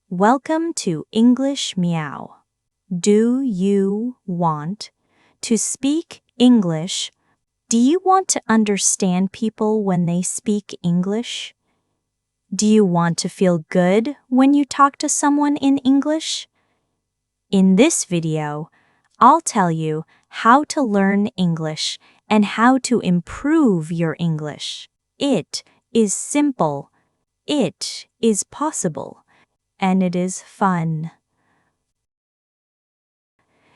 Welcome to English Meow. Do you want to speak English? Do you want to understand people when they speak English? Do you want to feel good when you talk to someone in English? In this video, I'll tell you how to learn English and how to improve your English. It is simple. It is possible. And it is fun.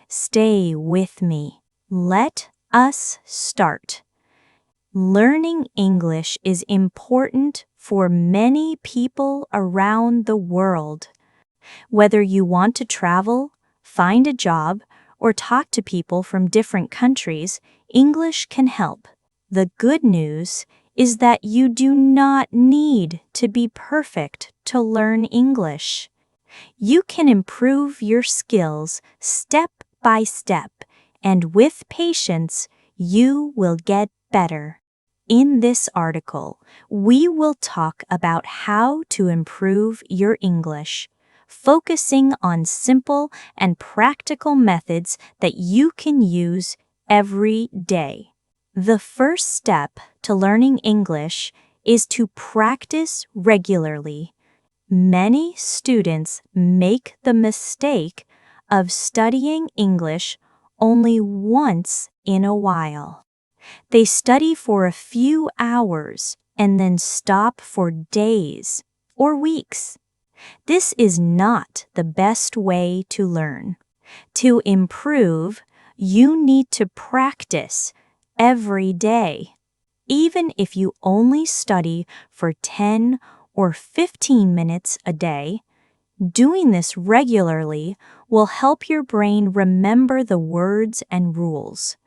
Stay with me. Let us start. Learning English is important for many people around the world. Whether you want to travel, find a job, or talk to people from different countries, English can help. The good news is that you do not need to be perfect to learn English. You can improve your skills step by step, and with patience, you will get better. In this article, we will talk about how to improve your English, focusing on simple and practical methods that you can use every day. The first step to learning English is to practice regularly. Many students make the mistake of studying English only once in a while. They study for a few hours and then stop for days or weeks. This is not the best way to learn. To improve, you need to practice every day. Even if you only study for 10 or 15 minutes a day, doing this regularly will help your brain remember the words and rules.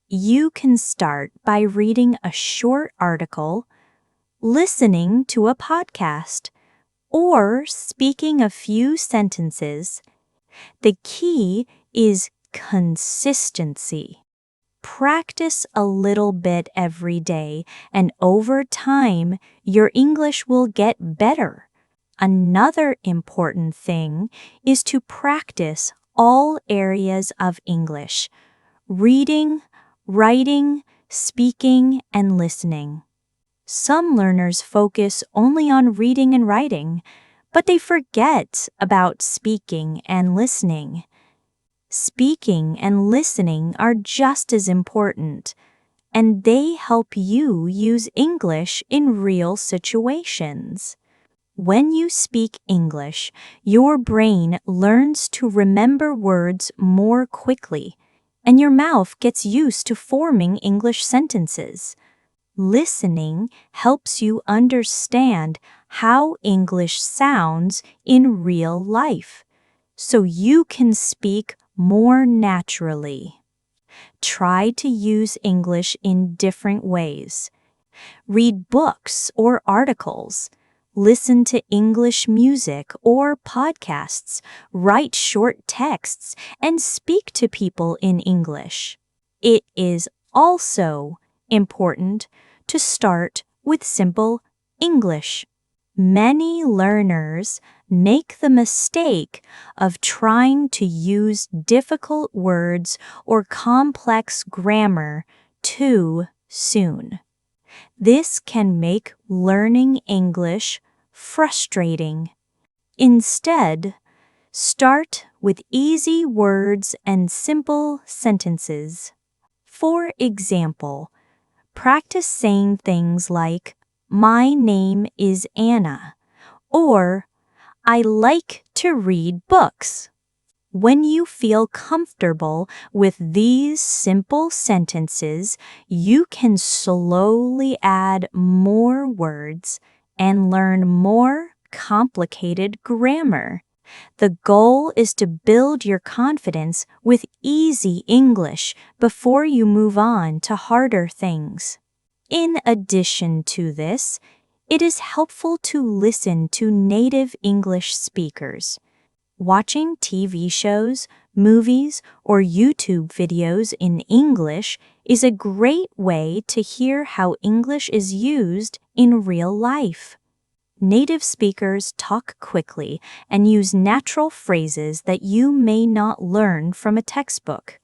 You can start by reading a short article, listening to a podcast, or speaking a few sentences. The key is consistency. Practice a little bit every day, and over time, your English will get better. Another important thing is to practice all areas of English: reading, writing, speaking, and listening. Some learners focus only on reading and writing, but they forget about speaking and listening. Speaking and listening are just as important, and they help you use English in real situations. When you speak English, your brain learns to remember words more quickly, and your mouth gets used to forming English sentences. Listening helps you understand how English sounds in real life, so you can speak more naturally. Try to use English in different ways. Read books or articles. Listen to English music or podcasts. Write short texts and speak to people in English. It is also important to start with simple English. Many learners make the mistake of trying to use difficult words or complex grammar too soon. This can make learning English frustrating. Instead, start with easy words and simple sentences. For example, practice saying things like, "My name is Anna," or "I like to read books." When you feel comfortable with these simple sentences, you can slowly add more words and learn more complicated grammar. The goal is to build your confidence with easy English before you move on to harder things. In addition to this, it is helpful to listen to native English speakers. Watching TV shows, movies, or YouTube videos in English is a great way to hear how English is used in real life. native speakers talk quickly and use natural phrases that you may not learn from a textbook.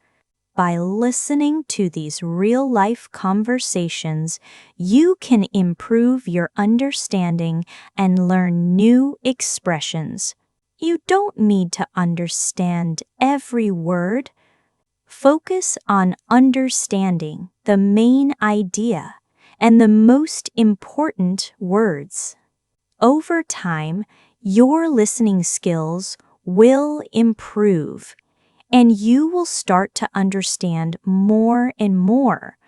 By listening to these real-life conversations, you can improve your understanding and learn new expressions. You don't need to understand every word. Focus on understanding the main idea and the most important words. Over time, your listening skills will improve, and you will start to understand more and more.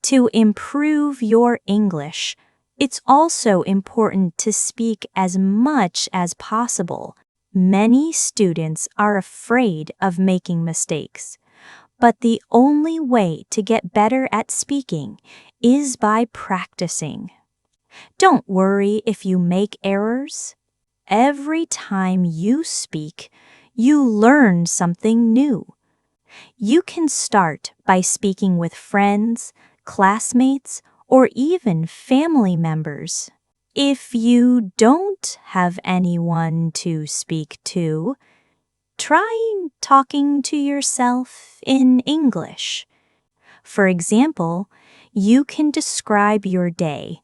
To improve your English, it's also important to speak as much as possible. Many students are afraid of making mistakes, but the only way to get better at speaking is by practicing. Don't worry if you make errors. Every time you speak, you learn something new. You can start by speaking with friends, classmates, or even family members. If you don't have anyone to speak to, try talking to yourself in English. For example, you can describe your day,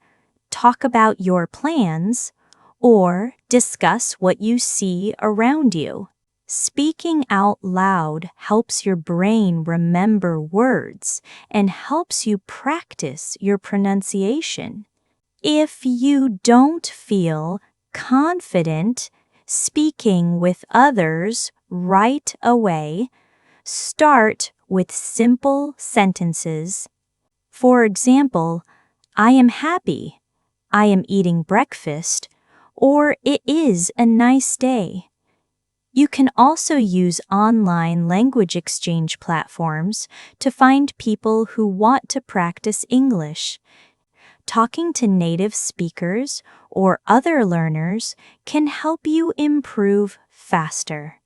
talk about your plans, or discuss what you see around you. Speaking out loud helps your brain remember words and helps you practice your pronunciation. If you don't feel confident speaking with others right away, start with simple sentences. For example, I am happy, I am eating breakfast, or it is a nice day. You can also use online language exchange platforms to find people who want to practice English. Talking to native speakers or other learners can help you improve faster.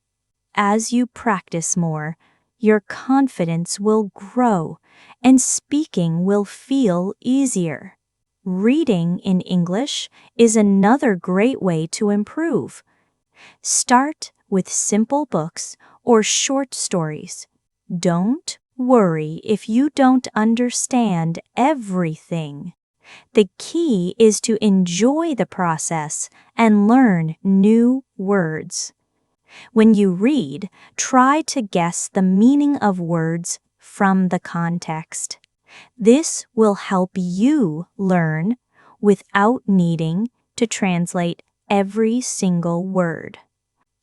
As you practice more, your confidence will grow and speaking will feel easier. Reading in English is another great way to improve. Start with simple books or short stories. Don't worry if you don't understand everything. The key is to enjoy the process and learn new words. When you read, try to guess the meaning of words from the context. This will help you learn without needing to translate every single word.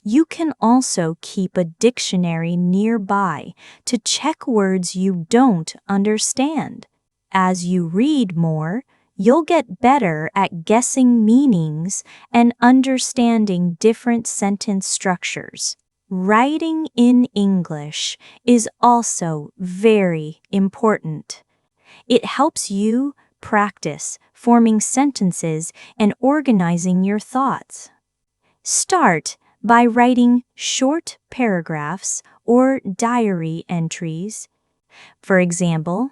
You can also keep a dictionary nearby to check words you don't understand. As you read more, you'll get better at guessing meanings and understanding different sentence structures. Writing in English is also very important. It helps you practice forming sentences and organizing your thoughts. Start by writing short paragraphs or diary entries. For example,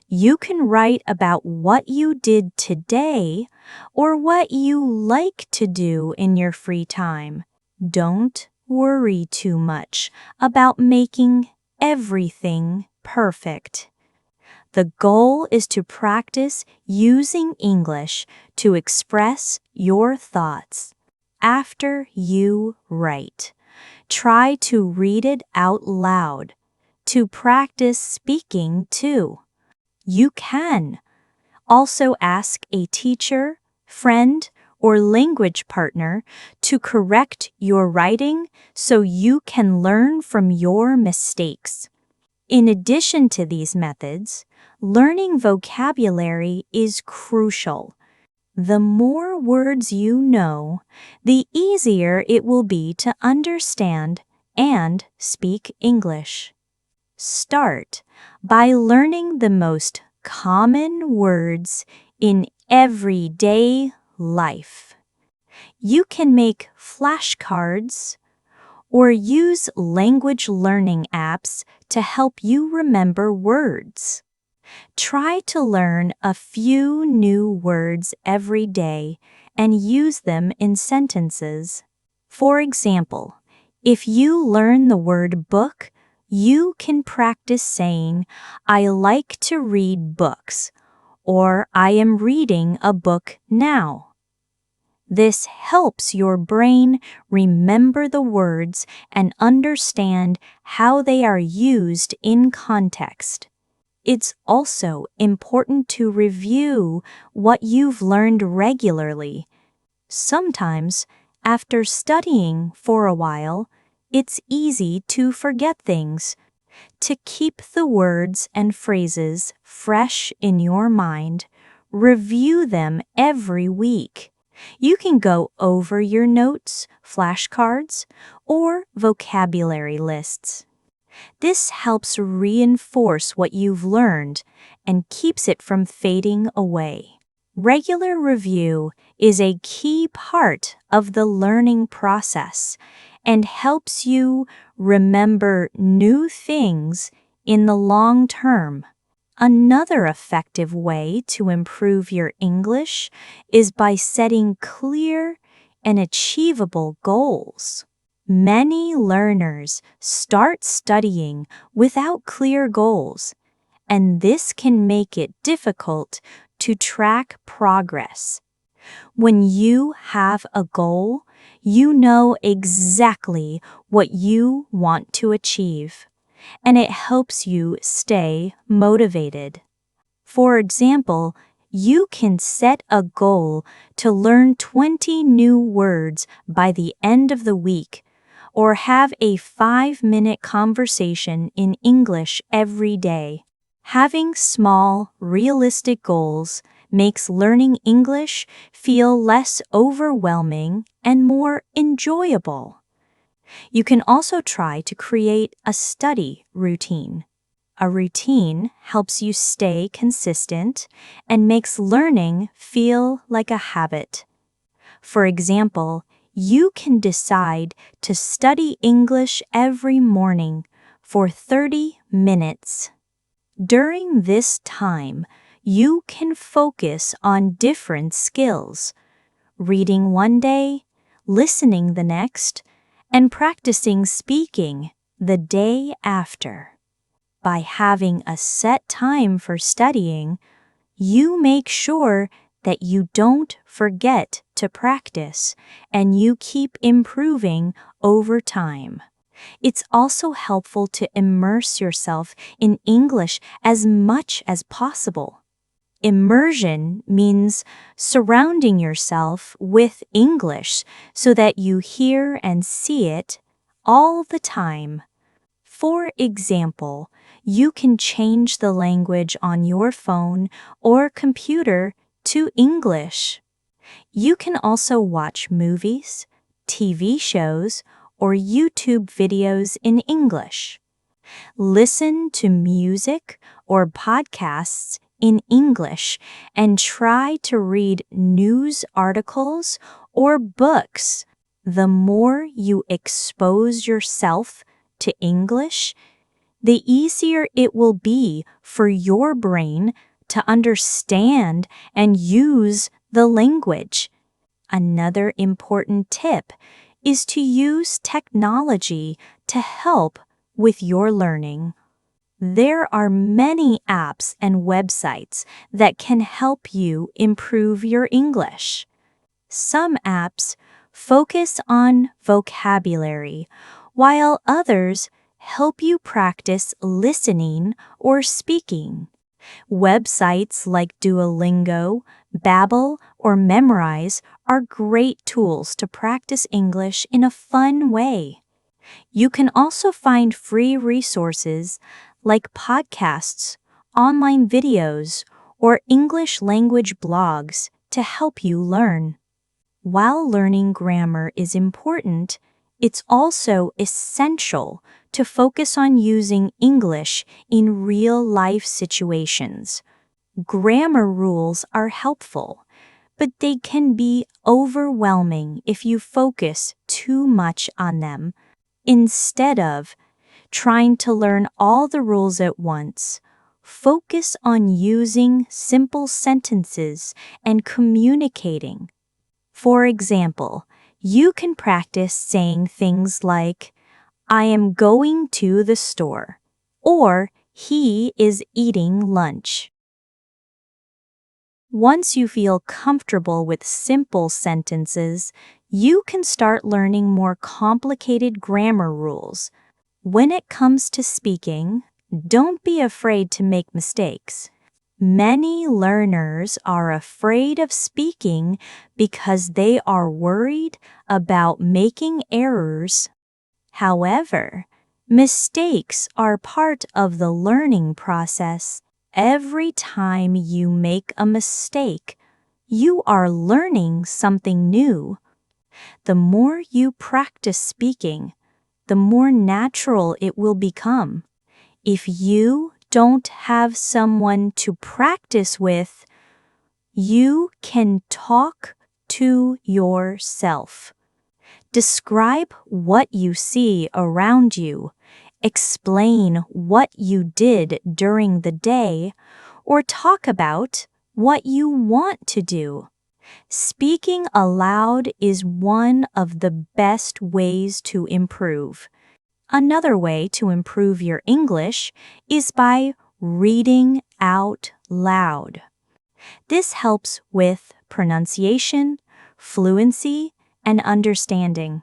you can write about what you did today or what you like to do in your free time. Don't worry too much about making everything perfect. The goal is to practice using English to express your thoughts. After you write, try to read it out loud to practice speaking too. You can also ask a teacher, friend, or language partner to correct your writing so you can learn from your mistakes. In addition to these methods, learning vocabulary is crucial. The more words you know, the easier it will be to understand and speak English. Start by learning the most common words in everyday life. You can make flashcards or use language learning apps to help you remember words. Try to learn a few new words every day and use them in sentences. For example, if you learn the word book, you can practice saying, I like to read books, or I am reading a book now. This helps your brain remember the words and understand how they are used in context. It's also important to review what you've learned regularly. Sometimes, after studying for a while, it's easy to forget things. To keep the words and phrases fresh in your mind, review them every week. You can go over your notes, flashcards, or vocabulary lists. This helps reinforce what you've learned and keeps it from fading away. Regular review is a key part of the learning process and helps you remember new things in the long term. Another effective way to improve your English is by setting clear and achievable goals. Many learners start studying without clear goals, and this can make it difficult to track progress. When you have a goal, you know exactly what you want to achieve, and it helps you stay motivated. For example, you can set a goal to learn 20 new words by the end of the week, or have a 5-minute conversation in English every day. Having small, realistic goals makes learning English feel less overwhelming and more enjoyable. You can also try to create a study routine. A routine helps you stay consistent and makes learning feel like a habit. For example, you can decide to study English every morning for 30 minutes. During this time, you can focus on different skills, reading one day, listening the next, and practicing speaking the day after. By having a set time for studying, you make sure that you don't forget to practice and you keep improving over time. It's also helpful to immerse yourself in English as much as possible. Immersion means surrounding yourself with English so that you hear and see it all the time. For example, you can change the language on your phone or computer to English. You can also watch movies, TV shows, or YouTube videos in English. Listen to music or podcasts in English and try to read news articles or books. The more you expose yourself to English, the easier it will be for your brain to understand and use the language. Another important tip is to use technology to help with your learning. There are many apps and websites that can help you improve your English. Some apps focus on vocabulary, while others help you practice listening or speaking. Websites like Duolingo, Babbel, or Memrise are great tools to practice English in a fun way. You can also find free resources like podcasts, online videos, or English language blogs to help you learn. While learning grammar is important, it's also essential to focus on using English in real-life situations. Grammar rules are helpful, but they can be overwhelming if you focus too much on them. Instead of trying to learn all the rules at once, focus on using simple sentences and communicating. For example, you can practice saying things like, I am going to the store, or he is eating lunch. Once you feel comfortable with simple sentences, you can start learning more complicated grammar rules. When it comes to speaking, don't be afraid to make mistakes. Many learners are afraid of speaking because they are worried about making errors. However, mistakes are part of the learning process. Every time you make a mistake, you are learning something new. The more you practice speaking, the more natural it will become. If you don't have someone to practice with, you can talk to yourself. Describe what you see around you, explain what you did during the day, or talk about what you want to do. Speaking aloud is one of the best ways to improve. Another way to improve your English is by reading out loud. This helps with pronunciation, fluency, and understanding.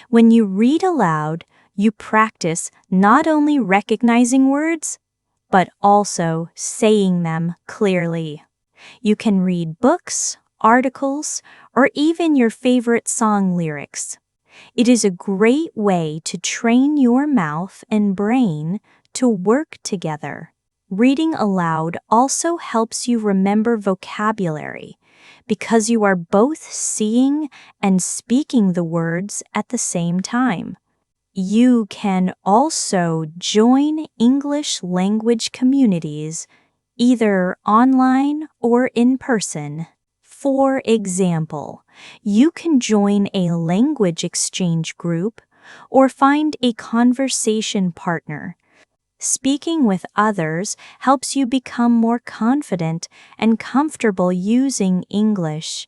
When you read aloud, you practice not only recognizing words, but also saying them clearly. You can read books, articles, or even your favorite song lyrics. It is a great way to train your mouth and brain to work together. Reading aloud also helps you remember vocabulary because you are both seeing and speaking the words at the same time. You can also join English language communities, either online or in person. For example, you can join a language exchange group or find a conversation partner. Speaking with others helps you become more confident and comfortable using English.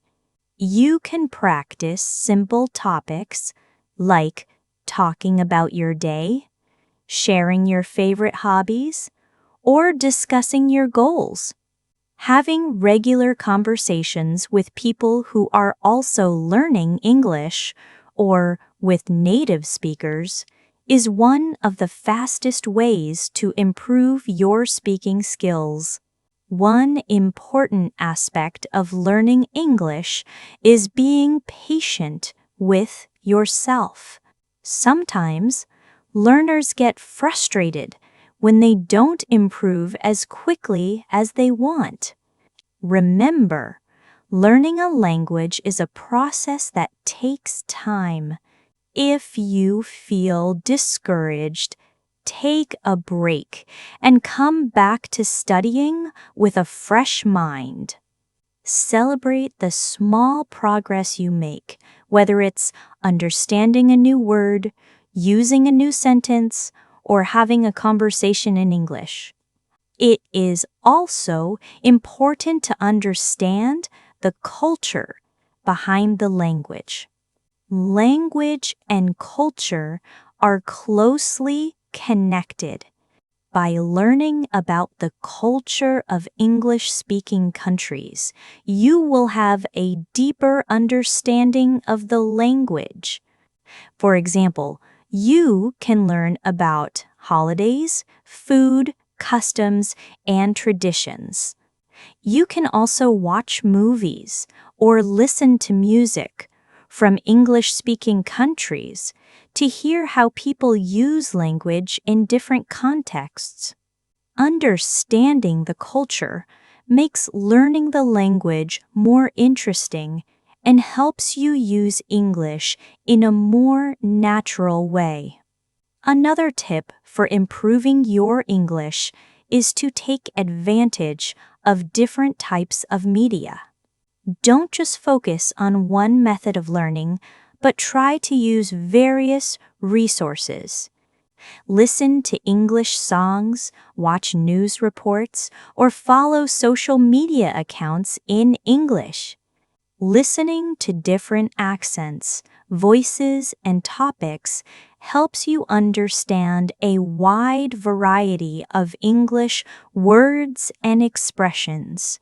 You can practice simple topics like talking about your day, sharing your favorite hobbies, or discussing your goals. Having regular conversations with people who are also learning English or with native speakers is one of the fastest ways to improve your speaking skills. One important aspect of learning English is being patient with yourself. Sometimes, learners get frustrated when they don't improve as quickly as they want. Remember, learning a language is a process that takes time. If you feel discouraged, take a break and come back to studying with a fresh mind. Celebrate the small progress you make, whether it's understanding a new word, using a new sentence, or having a conversation in English. It is also important to understand the culture behind the language. Language and culture are closely connected. By learning about the culture of English-speaking countries, you will have a deeper understanding of the language. For example, you can learn about holidays, food, customs, and traditions. You can also watch movies or listen to music from English-speaking countries to hear how people use language in different contexts. Understanding the culture makes learning the language more interesting and helps you use English in a more natural way. Another tip for improving your English is to take advantage of different types of media. Don't just focus on one method of learning, but try to use various resources. Listen to English songs, watch news reports, or follow social media accounts in English. Listening to different accents, voices, and topics helps you understand a wide variety of English words and expressions.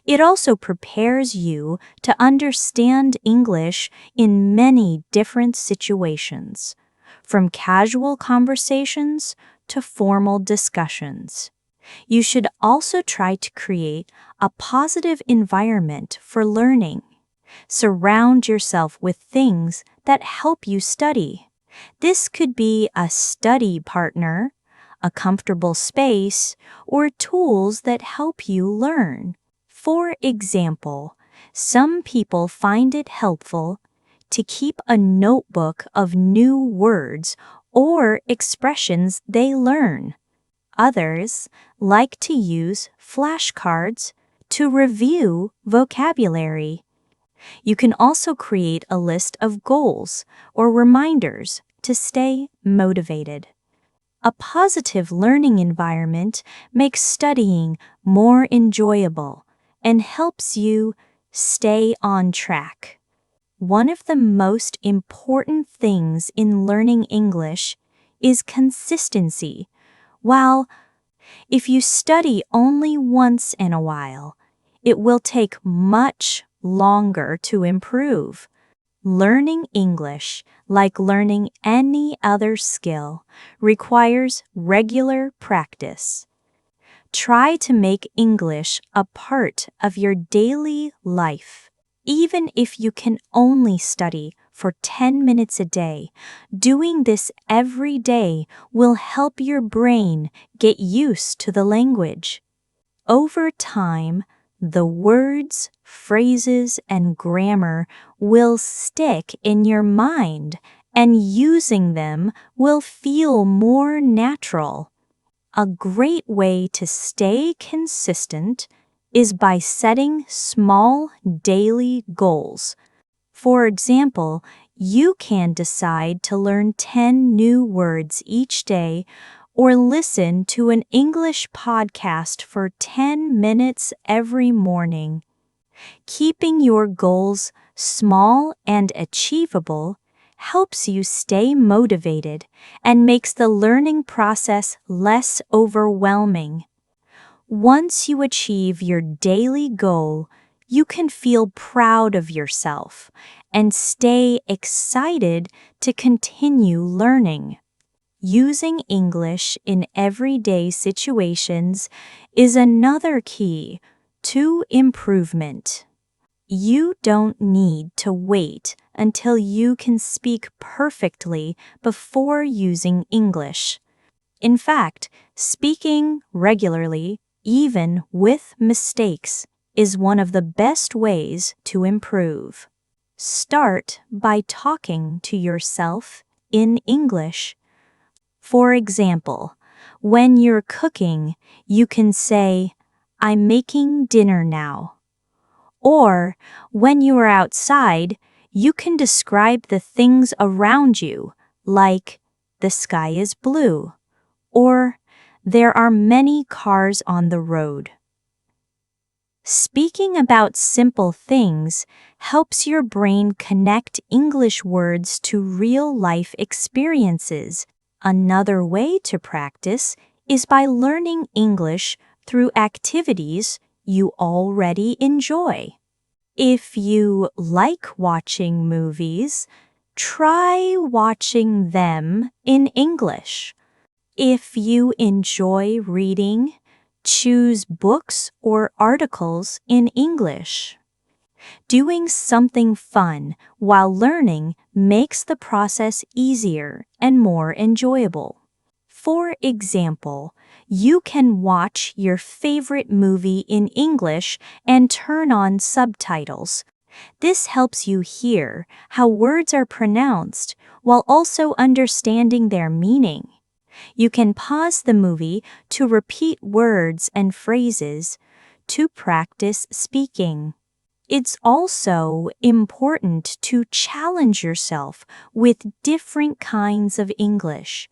It also prepares you to understand English in many different situations, from casual conversations to formal discussions. You should also try to create a positive environment for learning. Surround yourself with things that help you study. This could be a study partner, a comfortable space, or tools that help you learn. For example, some people find it helpful to keep a notebook of new words or expressions they learn. Others like to use flashcards to review vocabulary. You can also create a list of goals or reminders to stay motivated. A positive learning environment makes studying more enjoyable and helps you stay on track. One of the most important things in learning English is consistency. While if you study only once in a while, it will take much longer to improve. Learning English, like learning any other skill, requires regular practice. Try to make English a part of your daily life. Even if you can only study for 10 minutes a day, doing this every day will help your brain get used to the language. Over time, the words, phrases, and grammar will stick in your mind, and using them will feel more natural. A great way to stay consistent is by setting small daily goals. For example, you can decide to learn 10 new words each day or listen to an English podcast for 10 minutes every morning. Keeping your goals small and achievable helps you stay motivated and makes the learning process less overwhelming. Once you achieve your daily goal, you can feel proud of yourself and stay excited to continue learning. Using English in everyday situations is another key to improvement. You don't need to wait until you can speak perfectly before using English. In fact, speaking regularly, even with mistakes, is one of the best ways to improve. Start by talking to yourself in English. For example, when you're cooking, you can say, "I'm making dinner now." Or, when you are outside, you can describe the things around you, like, "The sky is blue," or, "There are many cars on the road." Speaking about simple things helps your brain connect English words to real-life experiences. Another way to practice is by learning English through activities you already enjoy. If you like watching movies, try watching them in English. If you enjoy reading, choose books or articles in English. Doing something fun while learning makes the process easier and more enjoyable. For example, you can watch your favorite movie in English and turn on subtitles. This helps you hear how words are pronounced while also understanding their meaning. You can pause the movie to repeat words and phrases to practice speaking. It's also important to challenge yourself with different kinds of English.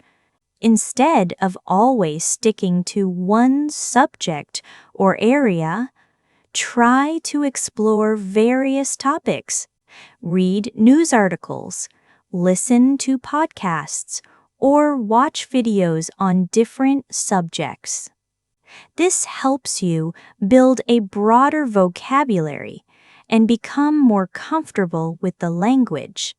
Instead of always sticking to one subject or area, Try to explore various topics. Read news articles, listen to podcasts, or watch videos on different subjects. This helps you build a broader vocabulary and become more comfortable with the language.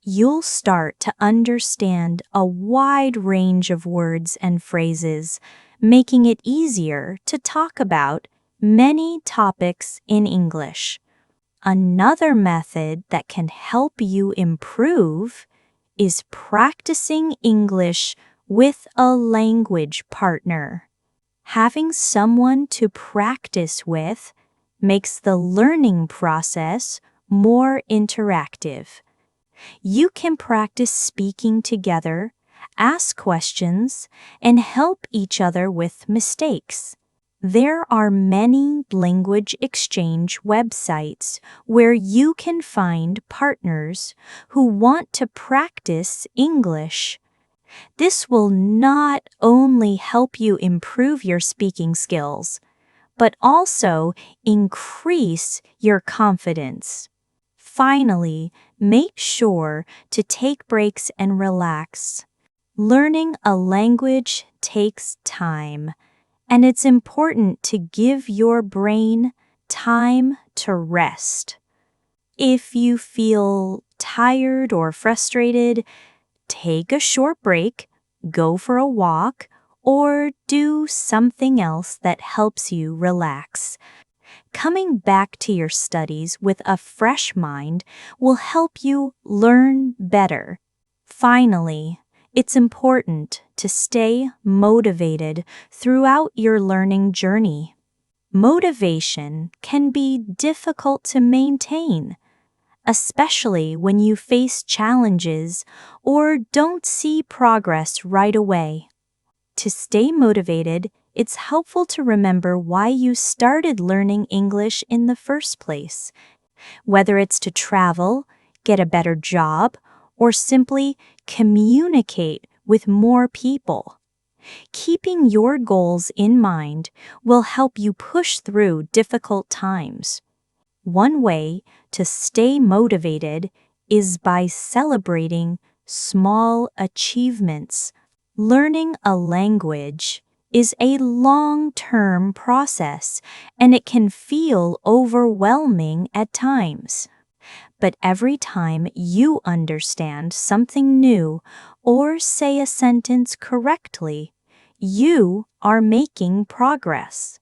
You'll start to understand a wide range of words and phrases, making it easier to talk about many topics in English. Another method that can help you improve is practicing English with a language partner. Having someone to practice with makes the learning process more interactive. You can practice speaking together, ask questions, and help each other with mistakes. There are many language exchange websites where you can find partners who want to practice English. This will not only help you improve your speaking skills, but also increase your confidence. Finally, make sure to take breaks and relax. Learning a language takes time, and it's important to give your brain time to rest. If you feel tired or frustrated, take a short break, go for a walk, or do something else that helps you relax. Coming back to your studies with a fresh mind will help you learn better. Finally, it's important to stay motivated throughout your learning journey. Motivation can be difficult to maintain, especially when you face challenges or don't see progress right away. To stay motivated, it's helpful to remember why you started learning English in the first place. Whether it's to travel, get a better job, or simply communicate with more people. Keeping your goals in mind will help you push through difficult times. One way to stay motivated is by celebrating small achievements. Learning a language is a long-term process, and it can feel overwhelming at times. But every time you understand something new or say a sentence correctly, you are making progress.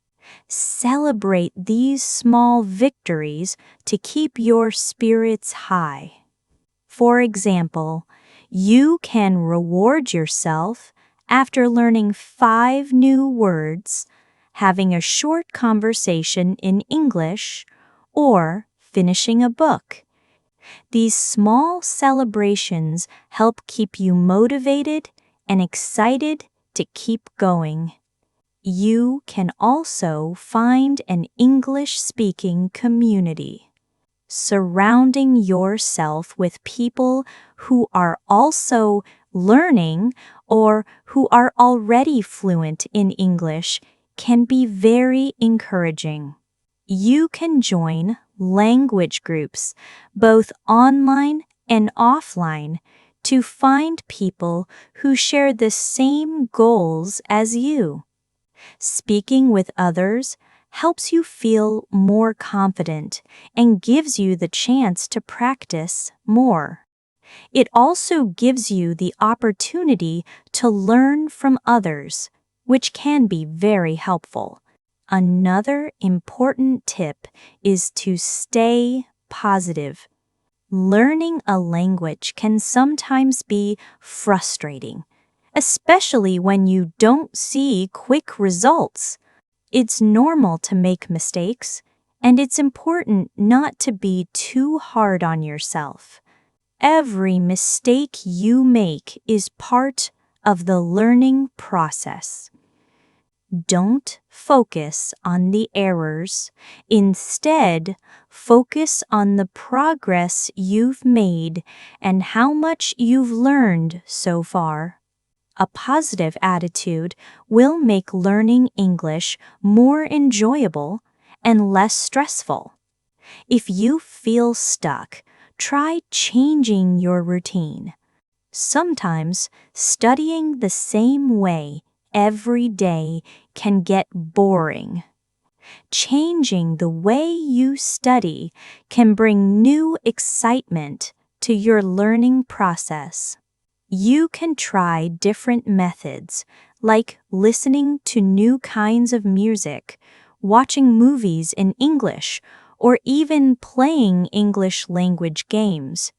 Celebrate these small victories to keep your spirits high. For example, you can reward yourself after learning 5 new words, having a short conversation in English, or finishing a book. These small celebrations help keep you motivated and excited to keep going. You can also find an English-speaking community. Surrounding yourself with people who are also learning or who are already fluent in English can be very encouraging. You can join language groups, both online and offline, to find people who share the same goals as you. Speaking with others helps you feel more confident and gives you the chance to practice more. It also gives you the opportunity to learn from others, which can be very helpful. Another important tip is to stay positive. Learning a language can sometimes be frustrating, especially when you don't see quick results. It's normal to make mistakes, and it's important not to be too hard on yourself. Every mistake you make is part of the learning process. Don't focus on the errors. Instead, focus on the progress you've made and how much you've learned so far. A positive attitude will make learning English more enjoyable and less stressful. If you feel stuck, try changing your routine. Sometimes studying the same way every day can get boring. Changing the way you study can bring new excitement to your learning process. You can try different methods, like listening to new kinds of music, watching movies in English, or even playing English language games.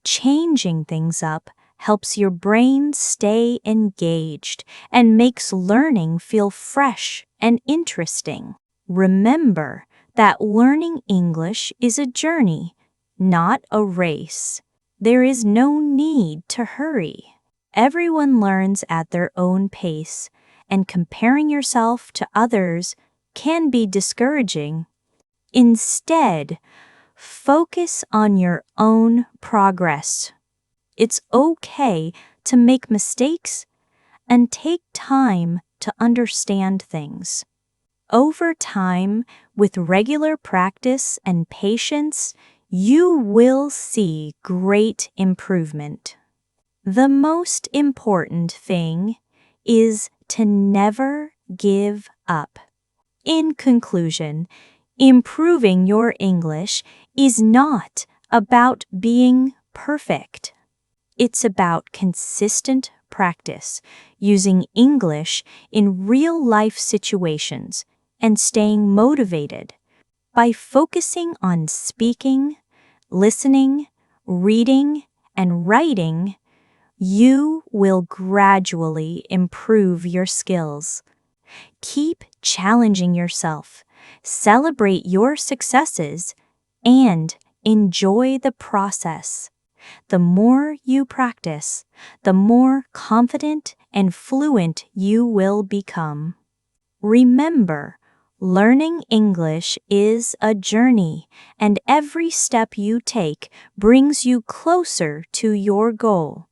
Changing things up helps your brain stay engaged and makes learning feel fresh and interesting. Remember that learning English is a journey, not a race. There is no need to hurry. Everyone learns at their own pace, and comparing yourself to others can be discouraging. Instead, focus on your own progress. It's okay to make mistakes and take time to understand things. Over time, with regular practice and patience, you will see great improvement. The most important thing is to never give up. In conclusion, improving your English is not about being perfect. It's about consistent practice, using English in real-life situations, and staying motivated. By focusing on speaking, listening, reading, and writing, you will gradually improve your skills. Keep challenging yourself, celebrate your successes, and enjoy the process. The more you practice, the more confident and fluent you will become. Remember, learning English is a journey, and every step you take brings you closer to your goal.